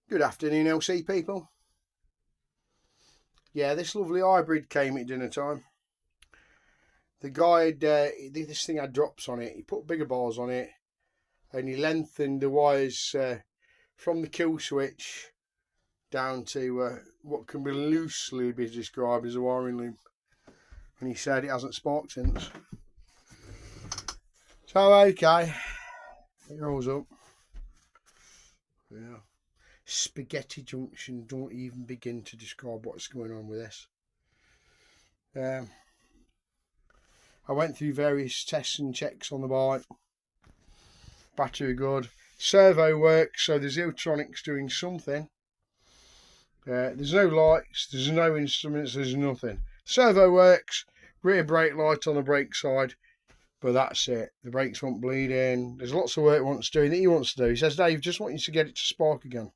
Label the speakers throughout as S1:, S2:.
S1: Good afternoon, LC people. Yeah, this lovely hybrid came at dinner time. The guy had, this thing had drops on it. He put bigger bars on it and he lengthened the wires from the kill switch down to what can be loosely be described as a wiring loom. And he said it hasn't sparked since. So, okay, it rolls up. Yeah. Spaghetti junction, don't even begin to describe what's going on with this. I went through various tests and checks on the bike. Battery good. Servo works, so the Zealtronic's doing something. There's no lights, there's no instruments, there's nothing. Servo works, rear brake light on the brake side, but that's it. The brakes won't bleed in. There's lots of work he wants to do. He says, Dave, just want you to get it to spark again.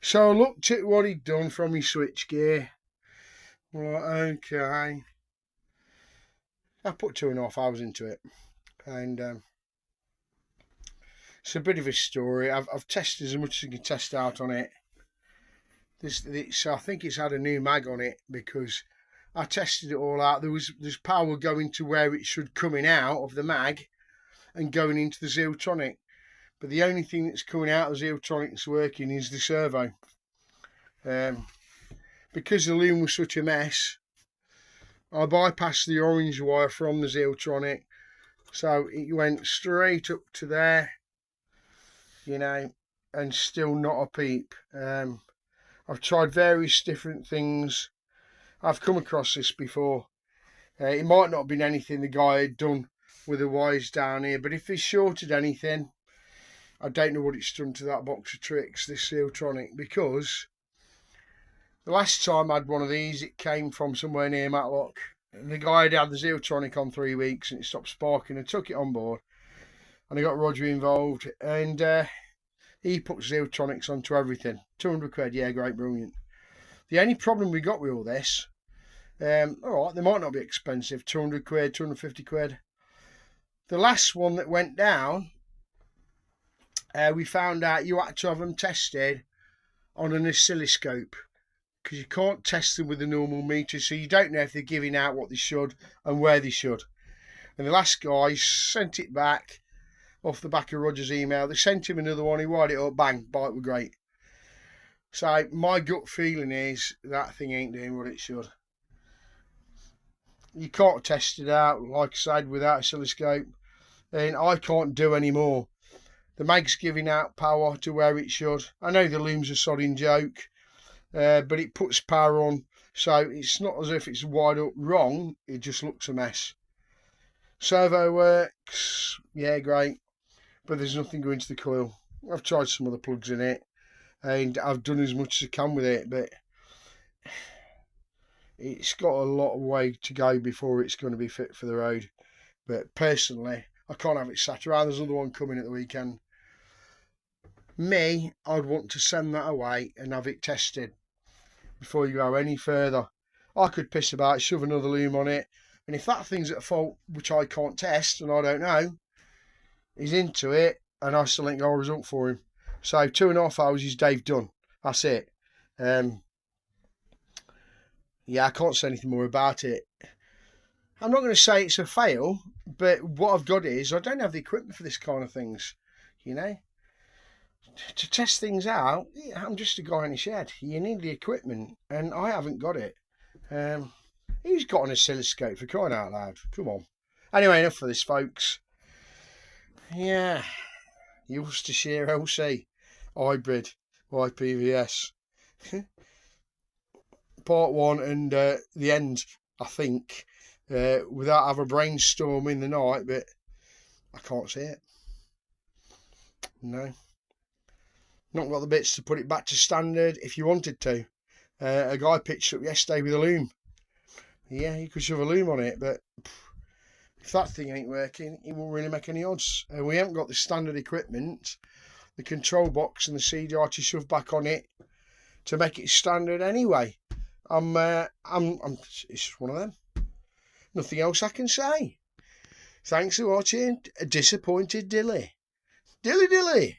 S1: So I looked at what he'd done from his switch gear. Well, okay. I put 2.5 hours into it. And it's a bit of a story. I've tested as much as I can test out on it. I think it's had a new mag on it because I tested it all out. There's power going to where it should coming out of the mag and going into the Zealtronic. But the only thing that's coming out of the Zealtronic that's working is the servo. Because the loom was such a mess, I bypassed the orange wire from the Zealtronic. So it went straight up to there, you know, and still not a peep. I've tried various different things. I've come across this before. It might not have been anything the guy had done with the wires down here, but if he's shorted anything, I don't know what it's done to that box of tricks, this Zealtronic, because the last time I had one of these, it came from somewhere near Matlock. And the guy had the Zealtronic on 3 weeks and it stopped sparking and took it on board. And I got Roger involved and he put Zealtronics onto everything. 200 quid, yeah, great, brilliant. The only problem we got with all this, alright, they might not be expensive, 200 quid, 250 quid. The last one that went down, we found out you had to have them tested on an oscilloscope because you can't test them with a normal meter, so you don't know if they're giving out what they should and where they should. And the last guy sent it back off the back of Roger's email. They sent him another one, he wired it up, bang, bike were great. So my gut feeling is that thing ain't doing what it should. You can't test it out, like I said, without a oscilloscope, and I can't do any more. The mag's giving out power to where it should. I know the loom's a sodding joke, but it puts power on, so it's not as if it's wired up wrong, it just looks a mess. Servo works, yeah, great, but there's nothing going to the coil. I've tried some other plugs in it, and I've done as much as I can with it, but it's got a lot of way to go before it's going to be fit for the road. But personally, I can't have it sat around. There's another one coming at the weekend. Me, I'd want to send that away and have it tested before you go any further. I could piss about, shove another loom on it, and if that thing's at fault, which I can't test and I don't know, he's into it, and I still ain't got a result for him. So 2.5 hours is Dave done. That's it. Yeah, I can't say anything more about it. I'm not going to say it's a fail, but what I've got is I don't have the equipment for this kind of things, you know. To test things out, I'm just a guy in a shed. You need the equipment, and I haven't got it. Who's got an oscilloscope, for crying out loud? Come on. Anyway, enough for this, folks. Yeah, Worcestershire LC hybrid YPVS. Part 1 and the end, I think, without having a brainstorm in the night, but I can't see it. No. Not got the bits to put it back to standard if you wanted to. A guy pitched up yesterday with a loom. Yeah, you could shove a loom on it, but if that thing ain't working, it won't really make any odds. We haven't got the standard equipment, the control box and the CDI to shove back on it to make it standard anyway. It's just one of them. Nothing else I can say. Thanks for watching. A disappointed Dilly. Dilly.